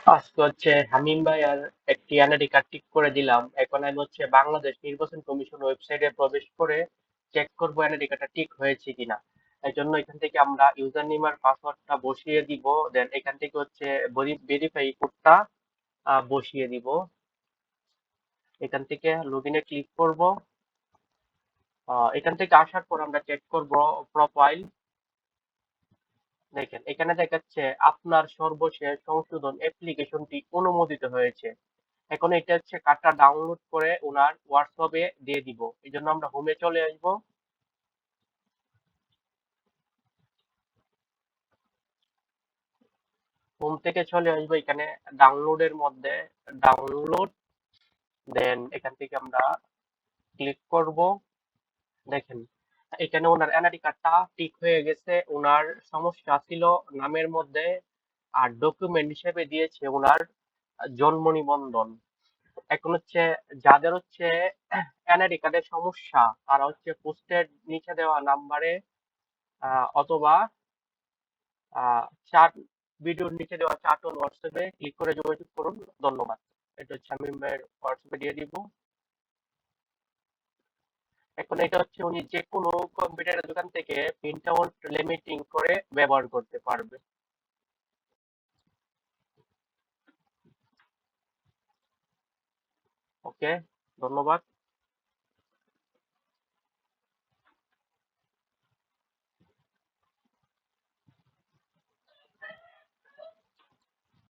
আজকে হচ্ছে হামিম ভাই আর একটি এনআইডি কার্ড ঠিক করে দিলাম। এখন আমি হচ্ছে বাংলাদেশ নির্বাচন কমিশন ওয়েবসাইটে প্রবেশ করে চেক করবো এনআইডি কার্ডটা ঠিক হয়েছে কিনা। এই জন্য এখান থেকে আমরা ইউজার নেম আর পাসওয়ার্ডটা বসিয়ে দিব, দেন এখান থেকে হচ্ছে ভেরিফাই কোডটা বসিয়ে দিব। এখান থেকে লগ ইনে ক্লিক করব। এখান থেকে আসার পর আমরা চেক করব প্রোফাইল। দেখেন এখানে দেখাচ্ছে আপনার সর্বশেষ সংশোধন অ্যাপ্লিকেশনটি অনুমোদিত হয়েছে। এখন এটা হচ্ছে কার্ডটা ডাউনলোড করে ওনার হোয়াটসঅ্যাপে দিয়ে দিব। এই জন্য আমরা হোমে চলে আসবো। হোম থেকে চলে আসবো এখানে ডাউনলোডের মধ্যে, ডাউনলোড, দেন এখান থেকে আমরা ক্লিক করব। দেখেন এখানে ওনার এনআইডি কার্ডটা ঠিক হয়ে গেছে। ওনার সমস্যা ছিল নামের মধ্যে, আর ডকুমেন্ট হিসেবে দিয়েছে ওনার জন্ম নিবন্ধন। এখন হচ্ছে যাদের হচ্ছে এনআইডি কার্ডের সমস্যা, তারা হচ্ছে পোস্টের নিচে দেওয়া নাম্বারে অথবা চার ভিডিওর নিচে দেওয়া চারটন হোয়াটসঅ্যাপে ক্লিক করে যোগাযোগ করুন। ধন্যবাদ। এটা হচ্ছে আমি হোয়াটসঅ্যাপে দিয়ে দিব। এখন এটা হচ্ছে উনি যে কোনো কম্পিউটারের দোকান থেকে প্রিন্ট আউট লিমিটিং করে ব্যবহার করতে পারবে। ওকে, ধন্যবাদ।